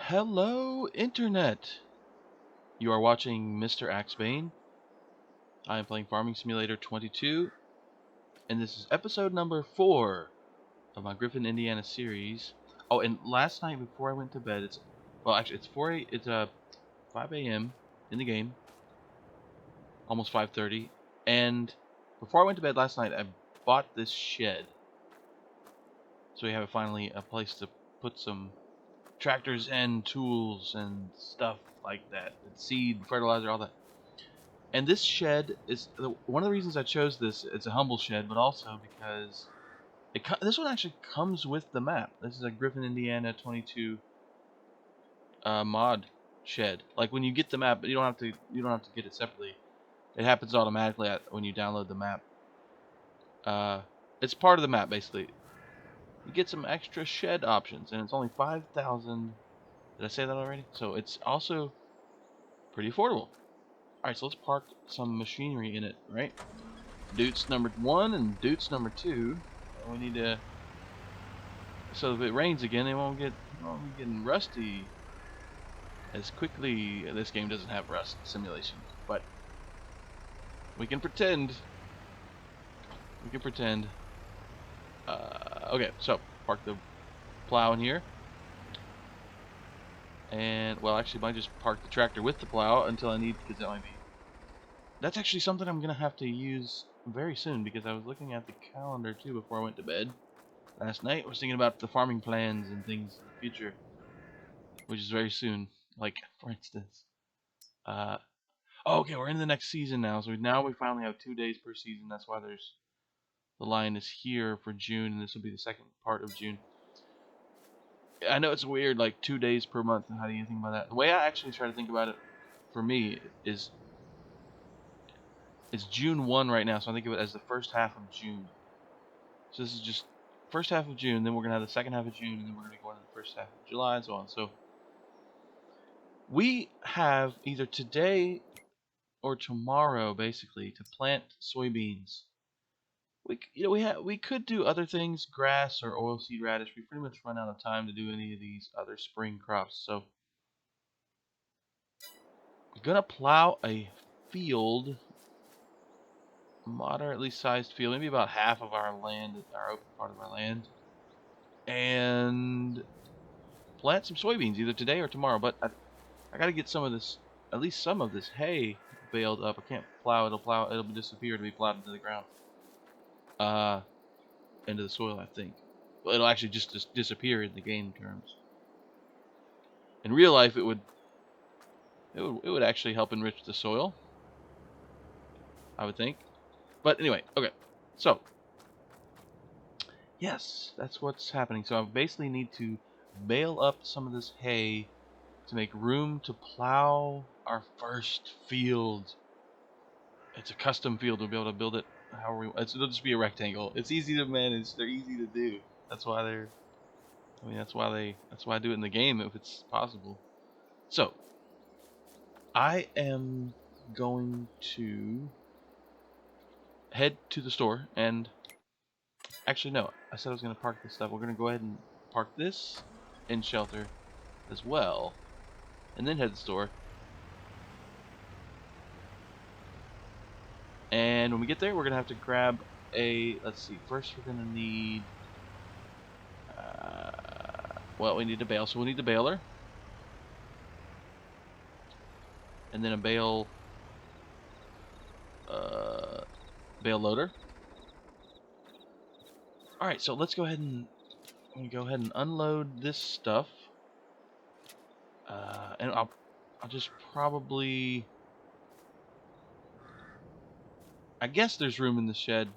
Hello, Internet! You are watching Mr. Axebane. I am playing Farming Simulator 22, and this is episode number 4 of my Griffin Indiana series. Oh, and last night before I went to bed, it's 5 a.m. in the game, almost 5:30, and before I went to bed last night, I bought this shed. So we have finally a place to put some tractors and tools and stuff like that, seed, fertilizer, all that. And this shed is one of the reasons I chose this. It's a humble shed, but also because this one actually comes with the map. This is a Griffin Indiana 22 mod shed. Like when you get the map, you don't have to get it separately. It happens automatically when you download the map. It's part of the map basically. You get some extra shed options, and it's only 5,000. Did I say that already? So it's also pretty affordable. Alright, so let's park some machinery in it, right? Dutes number 1 and Dutes number 2. We need to, so if it rains again, they won't be getting rusty as quickly. This game doesn't have rust simulation, but we can pretend. Okay, so park the plow in here. And, well, actually, I might just park the tractor with the plow until I need, because that might be... That's actually something I'm going to have to use very soon, because I was looking at the calendar, too, before I went to bed last night. I was thinking about the farming plans and things in the future, which is very soon. Like, for instance, okay, we're in the next season now, so now we finally have 2 days per season. That's why the line is here for June, and this will be the second part of June. I know it's weird, like 2 days per month. How do you think about that? The way I actually try to think about it, for me, is it's June 1 right now, so I think of it as the first half of June. So this is just first half of June, then we're gonna have the second half of June, and then we're gonna be going to the first half of July, and so on. So we have either today or tomorrow, basically, to plant soybeans. We could do other things, grass or oilseed radish. We pretty much run out of time to do any of these other spring crops. So we're gonna plow a field, moderately sized field, maybe about half of our land, our open part of our land, and plant some soybeans either today or tomorrow. But I gotta get some of this, at least some of this hay baled up. I can't plow; it'll disappear to be plowed into the ground. Into the soil, I think. Well, it'll actually just disappear in the game terms. In real life, it would actually help enrich the soil, I would think. But anyway, okay. So, yes, that's what's happening. So I basically need to bale up some of this hay to make room to plow our first field. It's a custom field. We'll be able to build it however we want. It'll just be a rectangle. It's easy to manage. They're easy to do. That's why that's why I do it in the game if it's possible. So, I am going to head to the store and actually no, I said I was going to park this stuff. We're going to go ahead and park this in shelter as well and then head to the store. And when we get there, we're going to have to grab let's see, first we're going to need well, we need a bale, so we'll need the baler. And then a bale loader. Alright, so let's go ahead and unload this stuff. And I'll just probably, I guess there's room in the shed.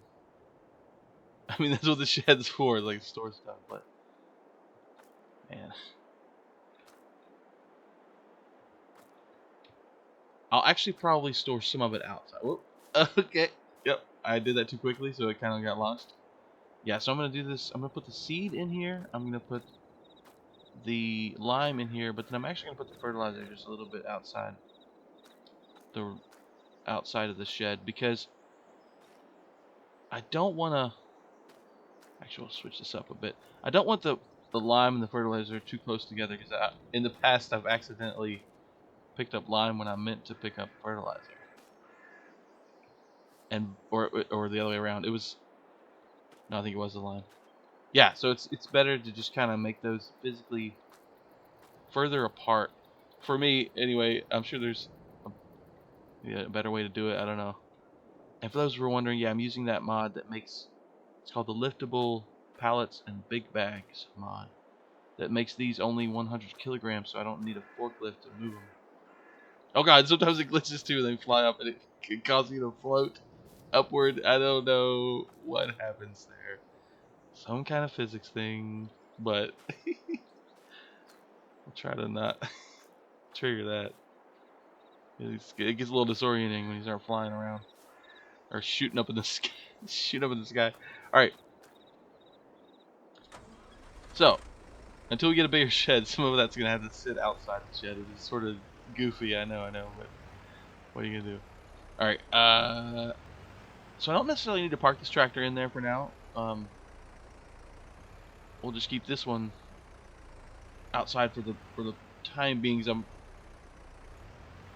I mean, that's what the shed's for, like store stuff, but man. I'll actually probably store some of it outside. Whoop. Okay. Yep. I did that too quickly, so it kind of got lost. Yeah, so I'm going to do this. I'm going to put the seed in here. I'm going to put the lime in here, but then I'm actually going to put the fertilizer just a little bit outside of the shed because I don't want to... Actually, we'll switch this up a bit. I don't want the the lime and the fertilizer are too close together, because in the past I've accidentally picked up lime when I meant to pick up fertilizer, and or the other way around. It was no, I think it was the lime. Yeah, so it's better to just kind of make those physically further apart. For me, anyway. I'm sure there's a better way to do it. I don't know. And for those who are wondering, yeah, I'm using that mod that makes, it's called the Liftable Pallets and Big Bags mod. That makes these only 100 kilograms, so I don't need a forklift to move them. Oh god, sometimes it glitches too, they fly up and it can cause you to float upward. I don't know what happens there. Some kind of physics thing, but I'll try to not trigger that. It gets a little disorienting when you start flying around. Or shooting up in the sky. Shoot up in the sky. Alright. So, until we get a bigger shed, some of that's going to have to sit outside the shed. It is sort of goofy, I know, but what are you going to do? Alright, so I don't necessarily need to park this tractor in there for now. We'll just keep this one outside for the time being.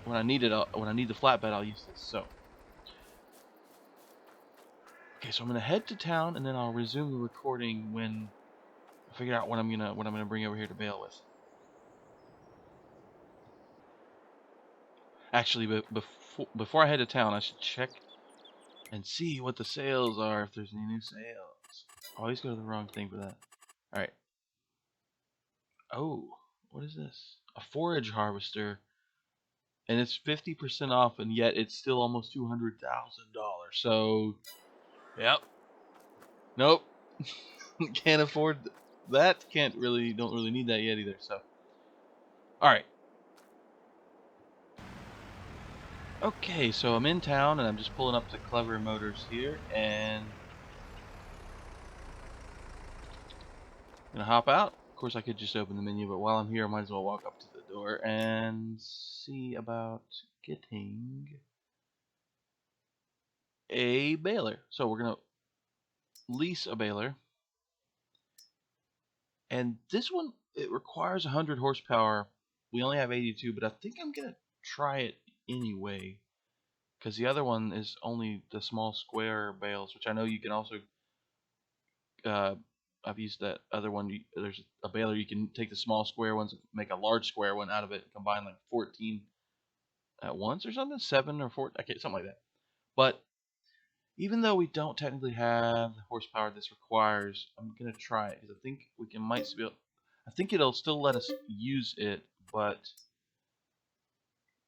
When I need the flatbed, I'll use this. So, okay, so I'm gonna head to town, and then I'll resume the recording when I figure out what I'm gonna bring over here to bale with. Actually, but before I head to town, I should check and see what the sales are, if there's any new sales. I always go to the wrong thing for that. Alright. Oh, what is this? A forage harvester. And it's 50% off, and yet it's still almost $200,000. So, yep. Nope. Can't afford that. Don't really need that yet either. So, alright. Okay, so I'm in town, and I'm just pulling up to Clever Motors here, and gonna hop out. Of course, I could just open the menu, but while I'm here, I might as well walk up to the door and see about getting a baler. So we're gonna lease a baler, and this one, it requires 100 horsepower. We only have 82, but I think I'm gonna try it anyway, because the other one is only the small square bales, which I know you can also I've used that other one. There's a baler, you can take the small square ones, make a large square one out of it, combine like 14 at once or something, 7 or 4, okay, something like that. But even though we don't technically have the horsepower this requires, I'm gonna try it because I think I think it'll still let us use it, but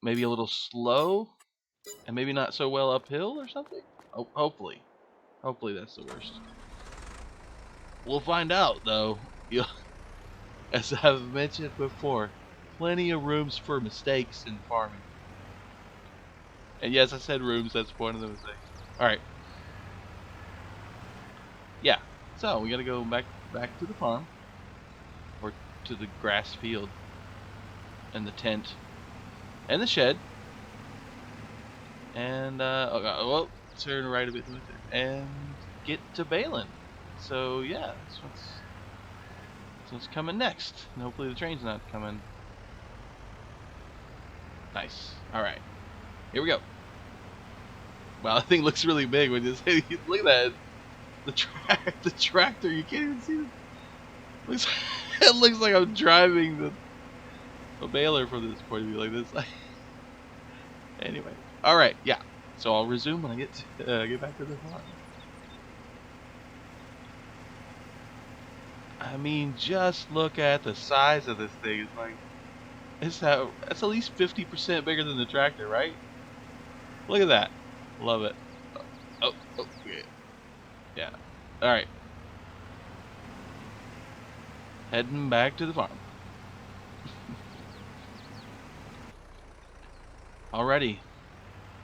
maybe a little slow and maybe not so well uphill or something. Oh, hopefully that's the worst. We'll find out though. As I've mentioned before, plenty of rooms for mistakes in farming. And yes, I said rooms, that's one of the mistakes. Alright. Yeah, so we gotta go back to the farm. Or to the grass field. And the tent. And the shed. And, well, turn right a bit. And get to Baling. So, yeah, that's what's coming next. And hopefully the train's not coming. Nice. Alright. Here we go. Wow, that thing looks really big when you say, look at that. The tractor, you can't even see it. It looks like I'm driving the baler from this point of view, like this. Anyway. Alright, yeah. So I'll resume when I get back to the farm. I mean, just look at the size of this thing. It's like, that's at least 50% bigger than the tractor, right? Look at that. Love it. Oh, yeah. Yeah. Alright. Heading back to the farm. Alrighty.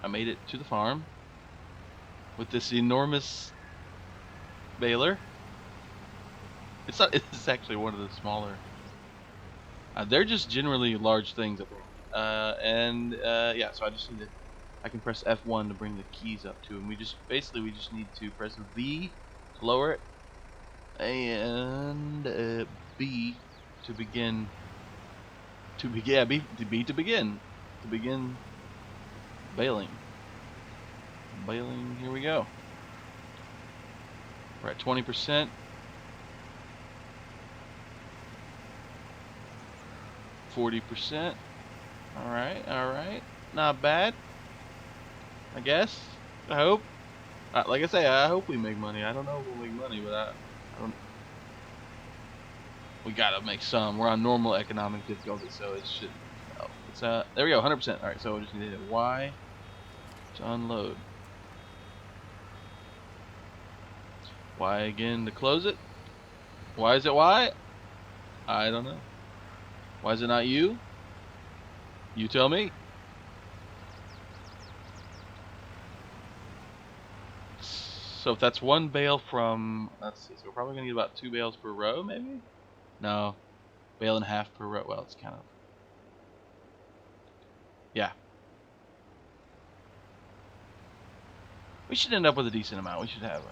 I made it to the farm with this enormous baler. It's actually one of the smaller. They're just generally large things, I think. Yeah, so I can press F1 to bring the keys up to them. We just need to press V to lower it, and B to begin. Yeah, B to begin baling. Baling. Here we go. We're at 20%. 40%. All right. Not bad. I guess. I hope. Like I say, I hope we make money. I don't know if we'll make money, but I don't. We gotta make some. We're on normal economic difficulty, so it should. Oh, it's there we go, 100%. All right, so we just need to hit Y to unload. Y again to close it. Why is it Y? I don't know. Why is it not you? You tell me. So if that's one bale from, let's see, so we're probably gonna get about 2 bales per row, maybe? No, bale and a half per row. Well, it's kind of, yeah. We should end up with a decent amount. We should have.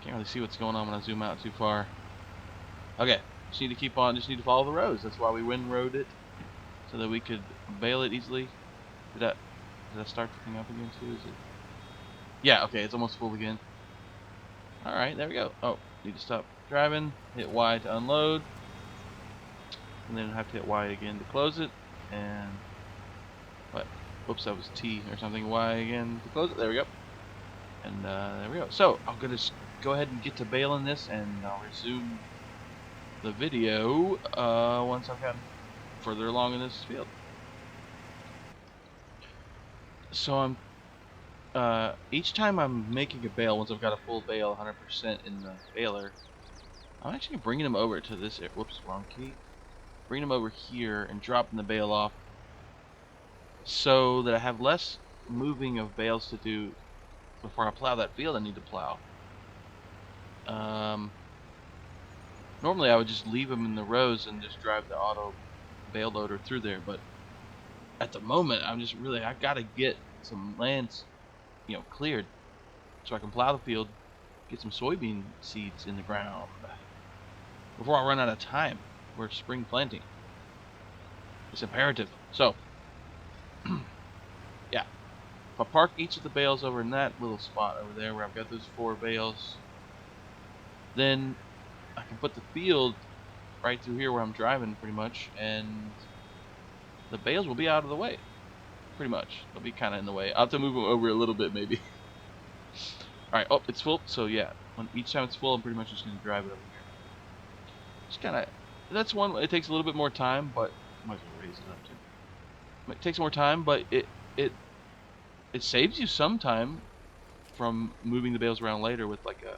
Can't really see what's going on when I zoom out too far. Okay, just need to keep on. Just need to follow the rows. That's why we windrowed it, so that we could bale it easily. Did that start picking up again too? Is it? Yeah. Okay, it's almost full again. All right, there we go. Oh, need to stop driving. Hit Y to unload, and then have to hit Y again to close it. And what? Whoops, that was T or something. Y again to close it. There we go. And there we go. So I'm gonna go ahead and get to baling this, and I'll resume the video once I've gotten further along in this field. So I'm each time I'm making a bale, once I've got a full bale 100% in the baler, I'm actually bringing them over to this area. Whoops, wrong key. Bring them over here and dropping the bale off, so that I have less moving of bales to do before I plow that field I need to plow. Normally I would just leave them in the rows and just drive the auto bale loader through there, but at the moment I'm just really, I gotta get some lands, cleared so I can plow the field, get some soybean seeds in the ground before I run out of time for spring planting. It's imperative. So yeah, if I park each of the bales over in that little spot over there where I've got those 4 bales, then I can put the field right through here where I'm driving pretty much, and the bales will be out of the way. Pretty much. They'll be kind of in the way. I'll have to move them over a little bit maybe. Alright, oh, it's full. So yeah, each time it's full, I'm pretty much just going to drive it over here. Just kind of, that's one, it takes a little bit more time, but might as well raise it up too. It takes more time, but it saves you some time from moving the bales around later with like a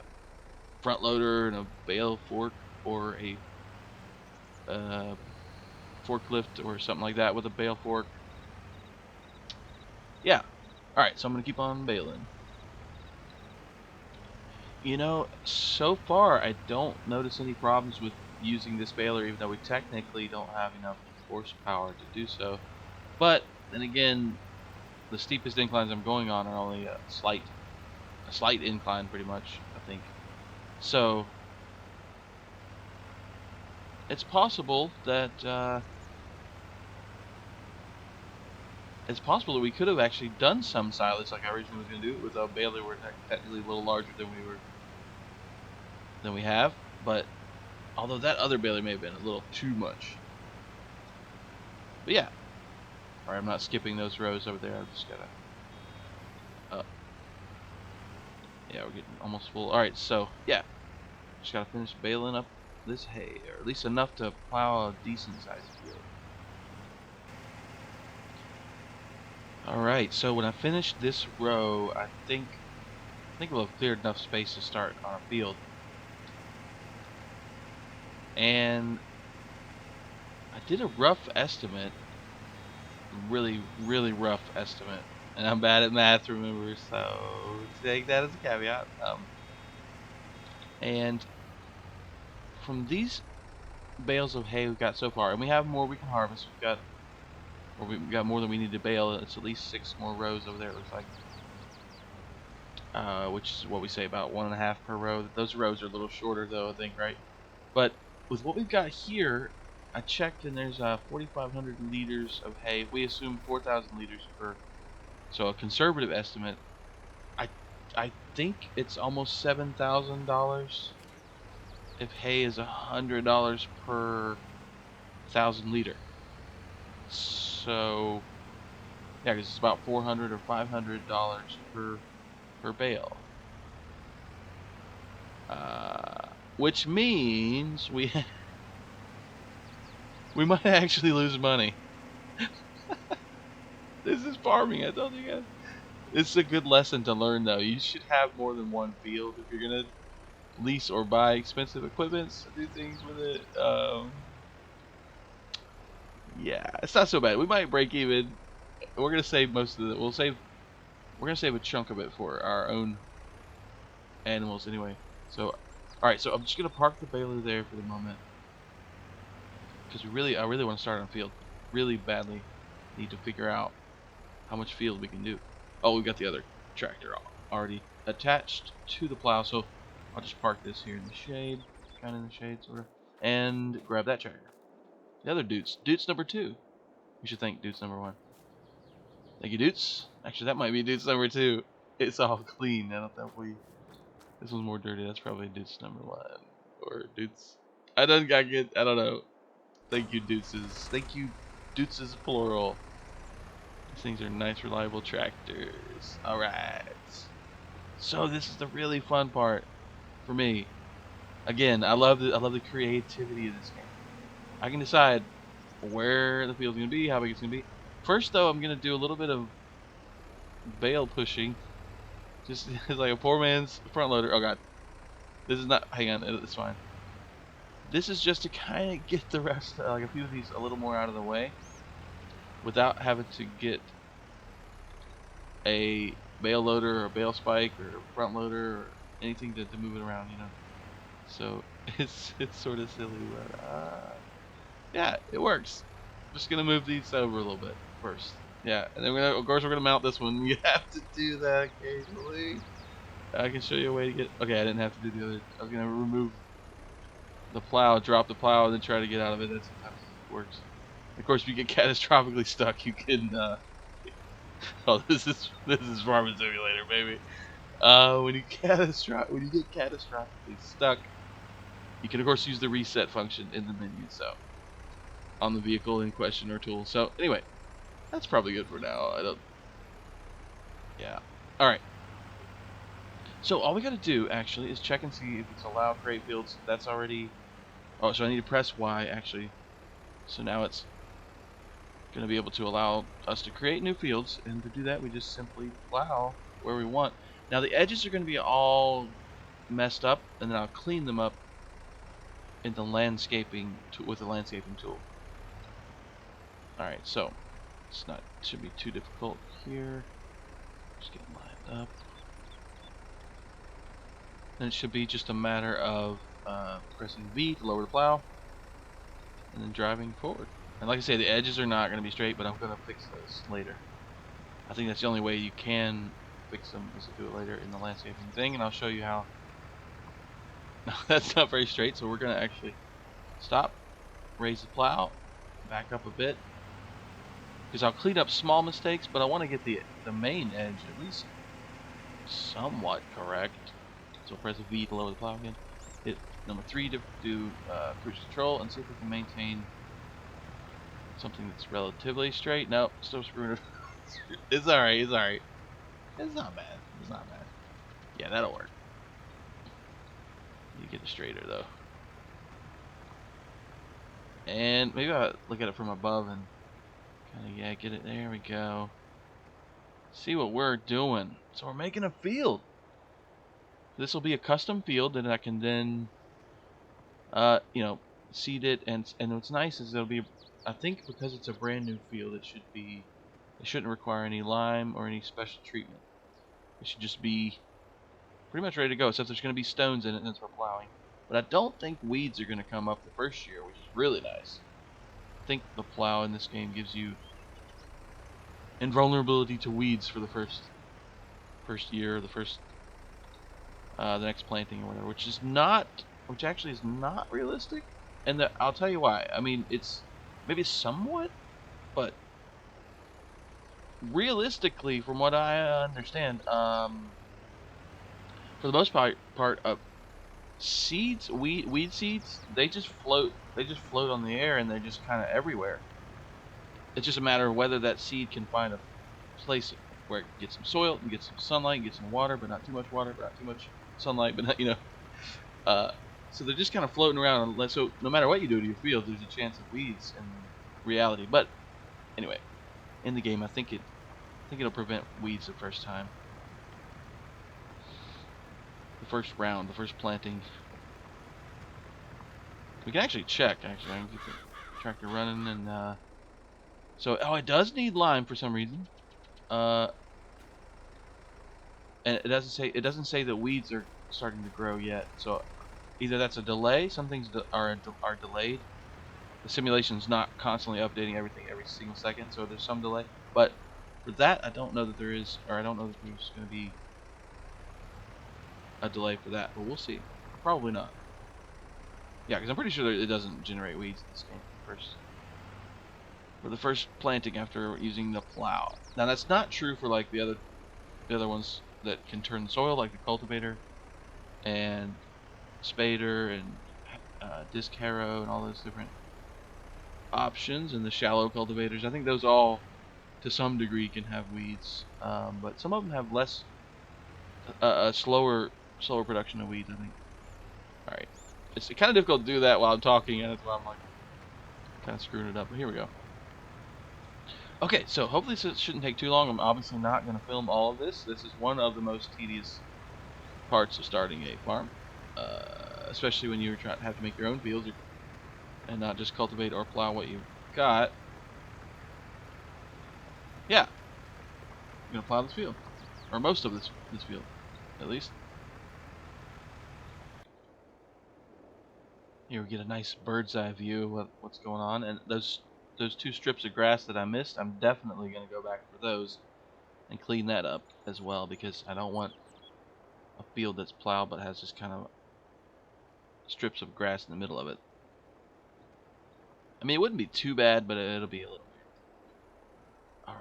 front loader and a bale fork, or a forklift or something like that with a bale fork. Yeah. Alright, so I'm going to keep on baling. So far I don't notice any problems with using this baler, even though we technically don't have enough horsepower to do so. But then again, the steepest inclines I'm going on are only a slight incline pretty much, I think. So it's possible that we could have actually done some silage like I originally was going to do with a baler. We're technically a little larger than we have, but although that other baler may have been a little too much. But yeah. Alright, I'm not skipping those rows over there. I've just gotta yeah, we're getting almost full. Alright, so yeah, just gotta finish baling up this hay, or at least enough to plow a decent sized field. Alright, so when I finish this row, I think we'll have cleared enough space to start on a field. And I did a rough estimate, really rough estimate, and I'm bad at math, remember, so take that as a caveat. And from these bales of hay we've got so far, and we have more we can harvest, we've got more than we need to bale. It's at least 6 more rows over there, it looks like, which is what we say, about 1.5 per row. Those rows are a little shorter though, I think, right? But with what we've got here, I checked and there's 4,500 liters of hay. We assume 4,000 liters per. So a conservative estimate. I I think it's almost $7,000 if hay is $100 per 1,000 liter. So yeah, because it's about $400 or $500 per bale. Which means we might actually lose money. This is farming, I told you guys. It's a good lesson to learn, though. You should have more than one field if you're gonna lease or buy expensive equipment to do things with it. Yeah, it's not so bad. We might break even. We're gonna save most of it. We're gonna save a chunk of it for our own animals anyway. So, all right. So I'm just gonna park the baler there for the moment because I really want to start on field. Really badly need to figure out how much field we can do. Oh, we got the other tractor already attached to the plow, so I'll just park this here in the shade, kind of in the shade, sort of, and grab that tractor. The other Dutes number 2. We should thank Dutes number 1. Thank you, Dutes. Actually, that might be Dutes number 2. It's all clean. I don't know if we. This one's more dirty. That's probably Dutes number 1 or Dutes. I don't know. Thank you, Duteses. Thank you, Duteses plural. These things are nice, reliable tractors. Alright. So this is the really fun part for me. Again, I love the creativity of this game. I can decide where the field's gonna be, how big it's gonna be. First though, I'm gonna do a little bit of bale pushing. Just it's like a poor man's front loader. Oh god. This is not hang on, it's fine. This is just to kinda get the rest like a few of these a little more out of the way without having to get a bale loader or a bale spike or a front loader or anything to move it around, you know. So it's sort of silly, but yeah, it works. I'm just gonna move these over a little bit first. Yeah, and then of course we're gonna mount this one. You have to do that occasionally. I can show you a way to get. Okay, I didn't have to do the other. I was gonna remove the plow, drop the plow, and then try to get out of it. That sometimes works. Of course, if you get catastrophically stuck, you can. Oh, this is Farming Simulator, baby. When you get catastrophically stuck, you can of course use the reset function in the menu. So on the vehicle in question or tool. So anyway, that's probably good for now. I don't. Yeah. All right. So all we got to do actually is check and see if it's allow create fields. That's already. Oh, so I need to press Y actually. So now it's going to be able to allow us to create new fields, and to do that we just simply plow where we want. Now the edges are going to be all messed up, and then I'll clean them up in the landscaping with the landscaping tool. All right, so it's not should be too difficult here. Just get lined up. Then it should be just a matter of pressing V to lower the plow, and then driving forward. And like I say, the edges are not going to be straight, but I'm going to fix those later. I think that's the only way you can fix them, is to do it later in the landscaping thing, and I'll show you how. No, that's not very straight, so we're going to actually stop, raise the plow, back up a bit, because I'll clean up small mistakes, but I want to get the main edge at least somewhat correct. So press V to lower the plow again. Hit number 3 to do cruise control, and see if we can maintain something that's relatively straight. Nope, still screwing it. It's alright, it's alright. It's not bad. It's not bad. Yeah, that'll work. You get it straighter though. And maybe I'll look at it from above and kinda get it. There we go. See what we're doing. So we're making a field. This will be a custom field that I can then seed it, and what's nice is it'll be, I think because it's a brand new field, it shouldn't require any lime or any special treatment. It should just be pretty much ready to go, except there's going to be stones in it, and that's for plowing. But I don't think weeds are going to come up the first year, which is really nice. I think the plow in this game gives you invulnerability to weeds for the first year, the next planting or whatever, which is not which actually is not realistic. And I'll tell you why. I mean, it's maybe somewhat, but realistically, from what I understand, for the most part, seeds, weed seeds, they just float. They just float on the air, and they're just kind of everywhere. It's just a matter of whether that seed can find a place where it gets some soil, and get some sunlight, get some water, but not too much water, but not too much sunlight, but not, so they're just kind of floating around. So no matter what you do to your field, there's a chance of weeds in reality. But anyway, in the game, I think it'll prevent weeds the first time, the first round, the first planting. We can actually check. Actually, I can get the tractor running, and so it does need lime for some reason. And it doesn't say that weeds are starting to grow yet. So either that's a delay. Some things are delayed. The simulation's not constantly updating everything every single second, so there's some delay. But for that, I don't know that there is, or I don't know that there's going to be a delay for that. But we'll see. Probably not. Yeah, because I'm pretty sure it doesn't generate weeds in this game for the first planting after using the plow. Now that's not true for like the other ones that can turn the soil, like the cultivator and spader and disc harrow and all those different options, and the shallow cultivators. I think those all to some degree can have weeds, but some of them have less a slower production of weeds, I think. All right, it's kind of difficult to do that while I'm talking, and that's why I'm like kind of screwing it up. But here we go. Okay, so hopefully this shouldn't take too long. I'm obviously not going to film all of this. This is one of the most tedious parts of starting a farm, especially when you have to make your own fields and not just cultivate or plow what you've got. Yeah, I'm gonna plow this field, or most of this field, at least. Here we get a nice bird's eye view of what's going on, and those two strips of grass that I missed, I'm definitely gonna go back for those and clean that up as well, because I don't want a field that's plowed but has just kind of strips of grass in the middle of it. I mean, it wouldn't be too bad, but it'll be a little weird. All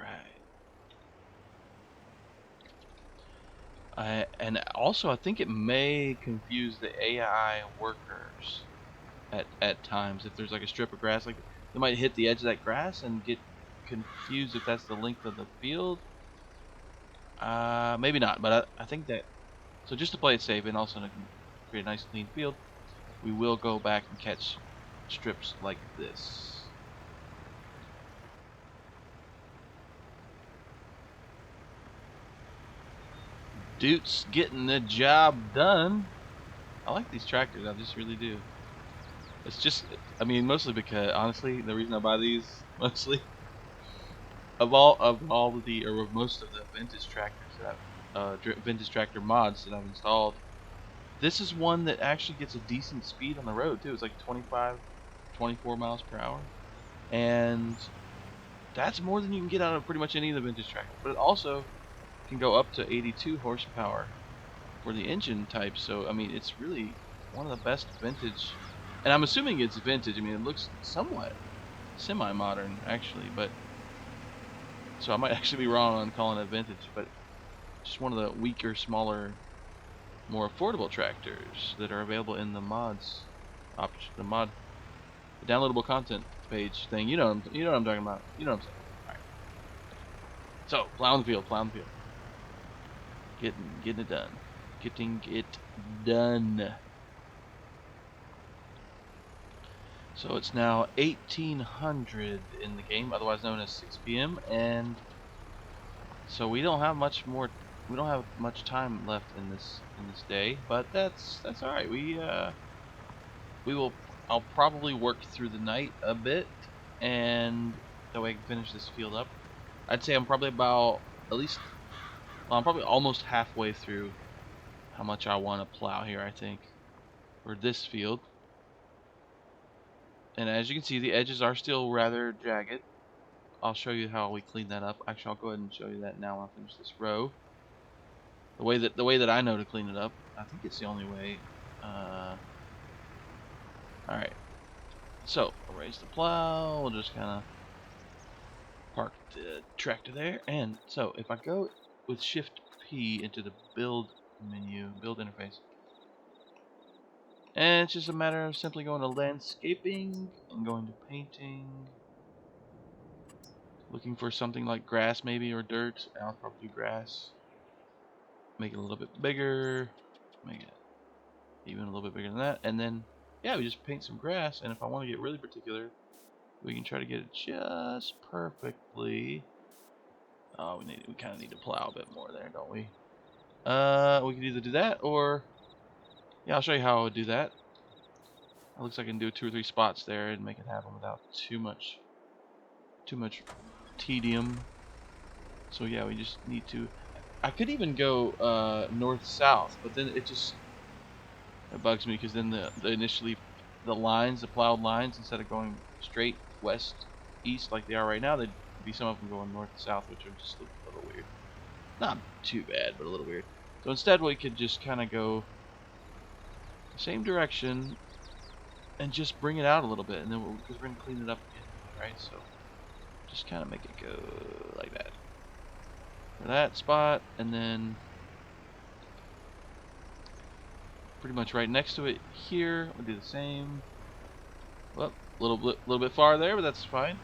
right. And also, I think it may confuse the AI workers at times. If there's like a strip of grass, like they might hit the edge of that grass and get confused if that's the length of the field. Maybe not, but I think that. So just to play it safe and also to create a nice clean field, we will go back and catch strips like this. Dude's getting the job done. I like these tractors, I just really do. It's just, I mean, mostly because, honestly, the reason I buy these, mostly, of most of the vintage tractors that vintage tractor mods that I've installed, this is one that actually gets a decent speed on the road, too. It's like 25, 24 miles per hour. And that's more than you can get out of pretty much any of the vintage tractors. But it also can go up to 82 horsepower for the engine type. So, I mean, it's really one of the best vintage. And I'm assuming it's vintage. I mean, it looks somewhat semi-modern, actually. But so I might actually be wrong on calling it vintage. But just one of the weaker, smaller, more affordable tractors that are available in the mods option, the downloadable content page thing. You know what I'm talking about. You know what I'm saying. All right. So plowing the field. Getting it done. Getting it done. So it's now 1800 in the game, otherwise known as 6 p.m. and so we don't have much time left in this day, but that's all right. I'll probably work through the night a bit, and that way I can finish this field up. I'd say I'm probably I'm probably almost halfway through how much I want to plow here, I think, for this field. And as you can see, the edges are still rather jagged. I'll show you how we clean that up. Actually, I'll go ahead and show you that now when I finish this row. The way that I know to clean it up, I think it's the only way. Alright, so I'll raise the plow. We'll just kind of park the tractor there. And so if I go with Shift P into the build menu, build interface, and it's just a matter of simply going to landscaping and going to painting, looking for something like grass maybe or dirt. I'll probably do grass. Make it a little bit bigger, make it even a little bit bigger than that, and then yeah, we just paint some grass. And if I want to get really particular, we can try to get it just perfectly. Oh, we kind of need to plow a bit more there, don't we? We could either do that or yeah, I'll show you how I would do that. It looks like I can do 2 or 3 spots there and make it happen without too much tedium. So yeah, we just need to. I could even go north-south, but then it bugs me because then the lines, the plowed lines, instead of going straight west-east like they are right now, they'd be some of them going north-south, which would just look a little weird. Not too bad, but a little weird. So instead, we could just kind of go the same direction and just bring it out a little bit, and then because we're gonna clean it up again, right? So just kind of make it go like that for that spot, and then pretty much right next to it here, we'll do the same. Well, a little bit far there, but that's fine.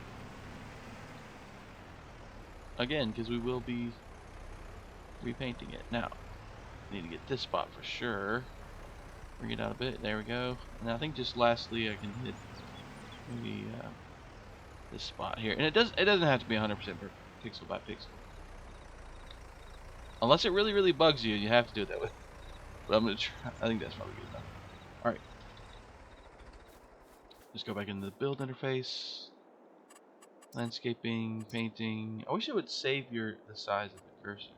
Again, because we will be repainting it. Now, need to get this spot for sure. Bring it out a bit. There we go. And I think just lastly, I can hit maybe this spot here. And it doesn't have to be 100% pixel by pixel, unless it really bugs you and you have to do it that way. But I'm gonna try. I think that's probably good enough. All right. Just go back into the build interface. Landscaping, painting. I wish it would save the size of the cursor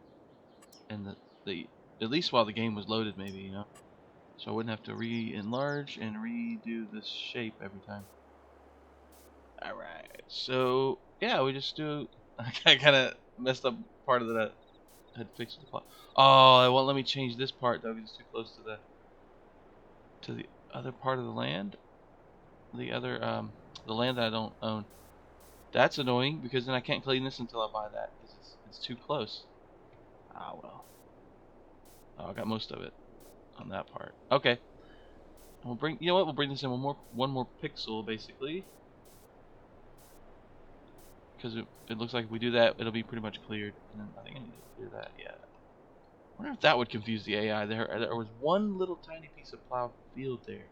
and the at least while the game was loaded, maybe, you know, so I wouldn't have to re-enlarge and redo this shape every time. All right, so yeah, we just do. I kind of messed up part of that. I had fixed the plot. Oh, it won't let me change this part though because it's too close to the other part of the land. The land that I don't own. That's annoying because then I can't clean this until I buy that because it's too close. Ah, well. Oh, I got most of it on that part. Okay. We'll bring. You know what? We'll bring this in one more pixel basically, because it looks like if we do that, it'll be pretty much cleared. And then I think I need to clear that. Yeah. I wonder if that would confuse the AI. There was one little tiny piece of plow field there.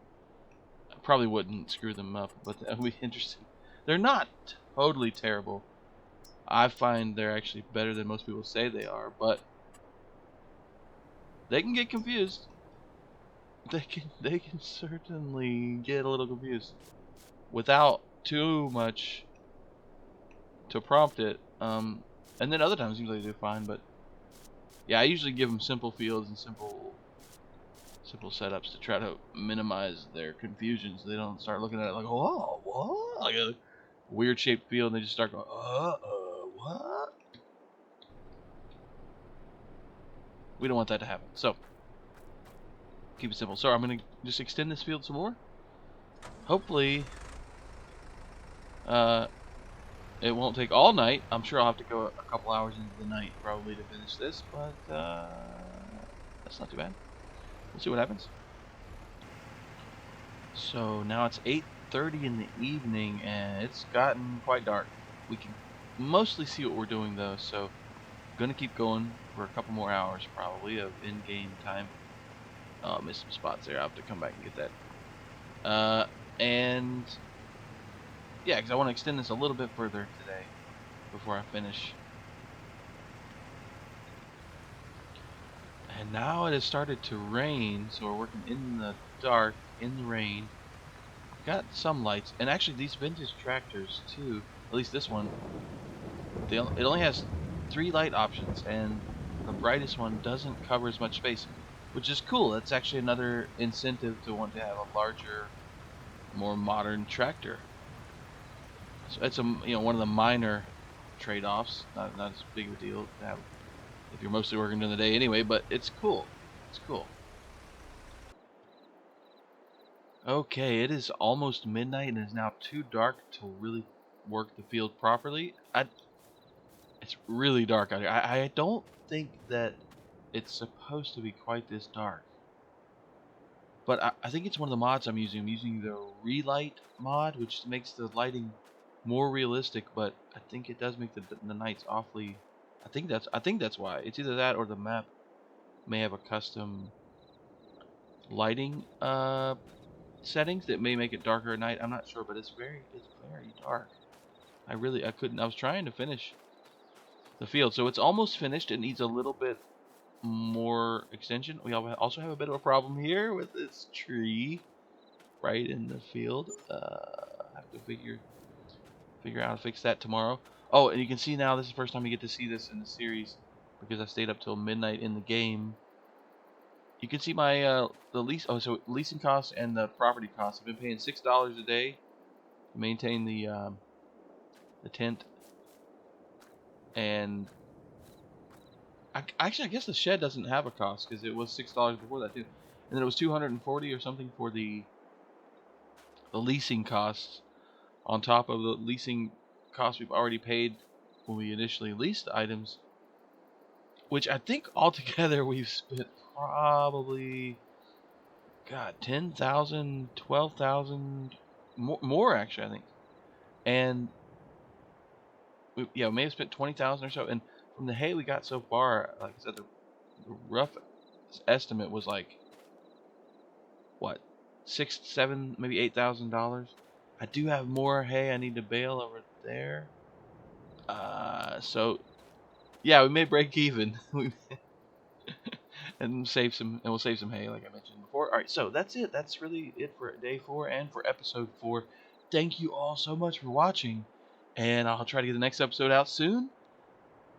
I probably wouldn't screw them up, but that would be interesting. They're not totally terrible. I find they're actually better than most people say they are, but they can get confused. They can certainly get a little confused without too much to prompt it. And then other times usually they do fine, but yeah, I usually give them simple fields and simple setups to try to minimize their confusion, so they don't start looking at it like, oh, what? Like a weird shaped field, and they just start going, what? We don't want that to happen. So keep it simple. So I'm gonna just extend this field some more. Hopefully, it won't take all night. I'm sure I'll have to go a couple hours into the night probably to finish this, but that's not too bad. We'll see what happens. So now it's 8:30 in the evening and it's gotten quite dark. We can mostly see what we're doing though, so I'm gonna keep going for a couple more hours probably of in-game time. Oh, I missed some spots there. I'll have to come back and get that. And yeah, because I want to extend this a little bit further today before I finish. And now it has started to rain, so we're working in the dark, in the rain. Got some lights, and actually these vintage tractors too, at least this one, it only has 3 light options, and the brightest one doesn't cover as much space, which is cool. That's actually another incentive to want to have a larger, more modern tractor. So it's one of the minor trade-offs, not as big of a deal to have if you're mostly working during the day anyway, but it's cool. It's cool. Okay, it is almost midnight and it is now too dark to really work the field properly. It's really dark out here. I don't think that it's supposed to be quite this dark. But I think it's one of the mods I'm using. I'm using the relight mod, which makes the lighting more realistic, but I think it does make the nights awfully. I think that's why. It's either that or the map may have a custom lighting settings that may make it darker at night. I'm not sure, but it's very dark. I was trying to finish the field, so it's almost finished. It needs a little bit more extension. We also have a bit of a problem here with this tree right in the field. I have to figure out how to fix that tomorrow. Oh, and you can see now this is the first time you get to see this in the series because I stayed up till midnight in the game. You can see my the lease. Oh, so leasing costs and the property costs. I've been paying $6 a day to maintain the tent, and actually I guess the shed doesn't have a cost because it was $6 before that too, and then it was $240 or something for the leasing costs on top of the leasing costs we've already paid when we initially leased the items, which I think altogether we've spent probably 10,000, 12,000 more actually, I think. And we may have spent 20,000 or so. And from the hay we got so far, like I said, the rough estimate was like what, $6, $7, maybe $8,000. I do have more hay I need to bale over there. So yeah, we may break even. and we'll save some hay, like I mentioned before. All right, so that's it. That's really it for day 4 and for episode 4. Thank you all so much for watching, and I'll try to get the next episode out soon.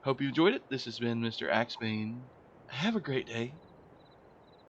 Hope you enjoyed it. This has been Mr. Axebane. Have a great day.